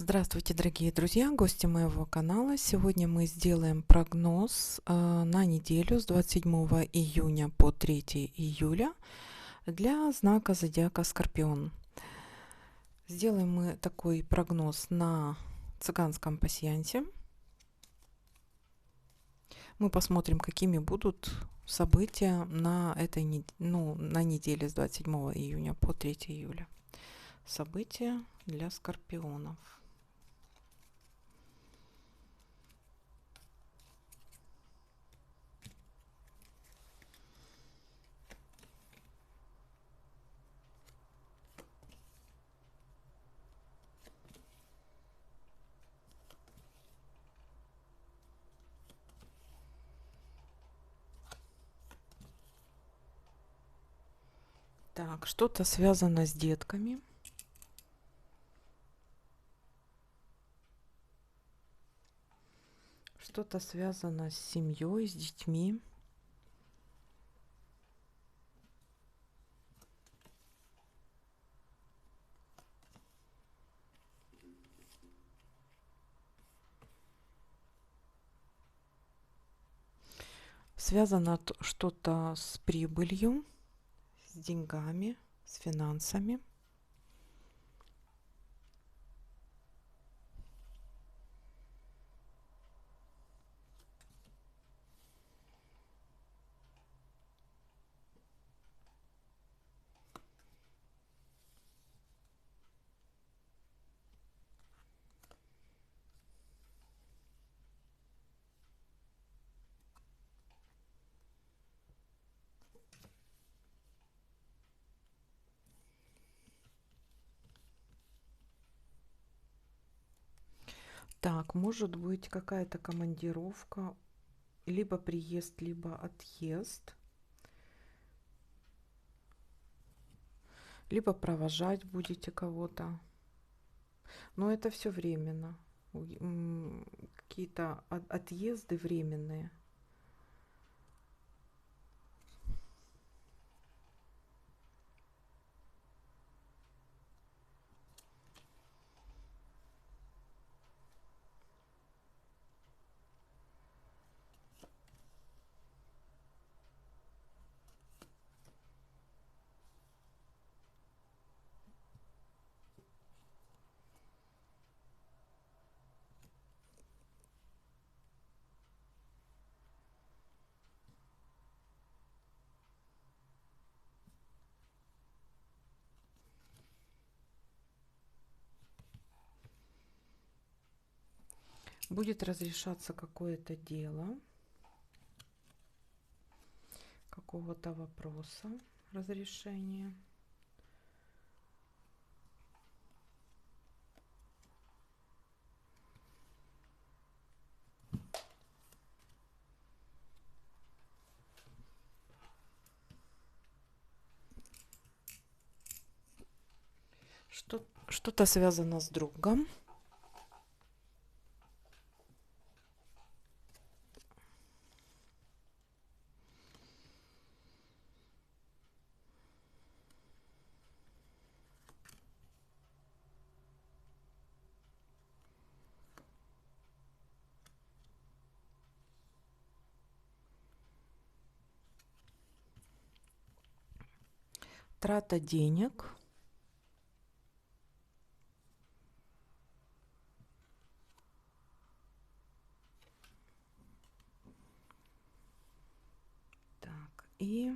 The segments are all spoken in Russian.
Здравствуйте, дорогие друзья, гости моего канала. Сегодня мы сделаем прогноз на неделю с 27 июня по 3 июля для знака зодиака Скорпион. Сделаем мы такой прогноз на цыганском пасьянсе. Мы посмотрим, какими будут события на на неделе с 27 июня по 3 июля. События для скорпионов. Так, что-то связано с детками. Что-то связано с семьей, с детьми. Связано что-то с прибылью, с деньгами, с финансами. Так, может быть какая-то командировка, либо приезд, либо отъезд, либо провожать будете кого-то. Но это все временно. Какие-то отъезды временные. Будет разрешаться какое-то дело, какого-то вопроса разрешения. Что-то связано с другом. Трата денег. Так, и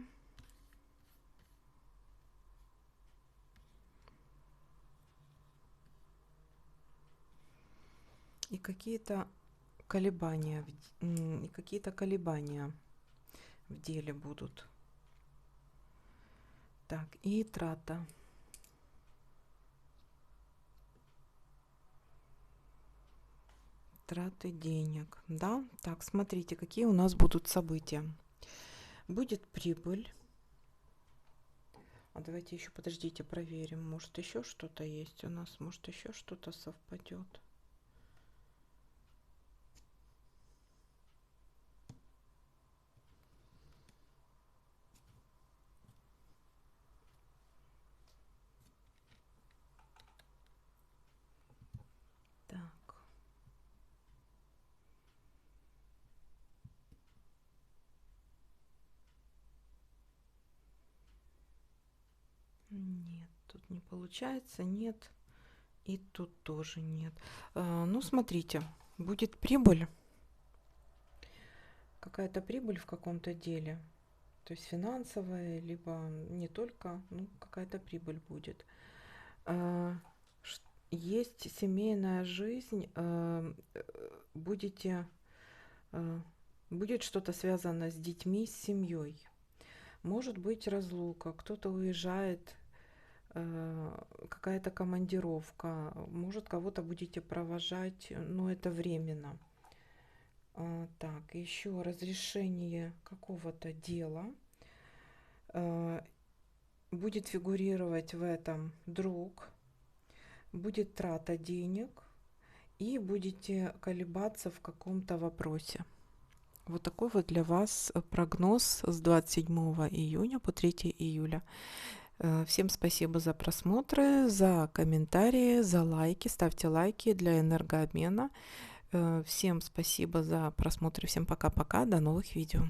какие-то колебания в деле будут. Так, и трата. Траты денег. Да, так, смотрите, какие у нас будут события. Будет прибыль. А давайте еще, подождите, проверим. Может, еще что-то есть у нас? Может, еще что-то совпадет? Тут не получается, нет. И тут тоже нет. Ну, смотрите, будет прибыль. Какая-то прибыль в каком-то деле. То есть финансовая, либо не только, ну, какая-то прибыль будет. А, Есть семейная жизнь, будете, будет что-то связано с детьми, с семьей. Может быть разлука, кто-то уезжает, какая-то командировка, может кого-то будете провожать, но это временно. Так, еще разрешение какого-то дела. Будет фигурировать в этом друг, будет трата денег и будете колебаться в каком-то вопросе. Вот такой вот для вас прогноз с 27 июня по 3 июля. Всем спасибо за просмотры, за комментарии, за лайки. Ставьте лайки для энергообмена. Всем спасибо за просмотр. Всем пока-пока. До новых видео.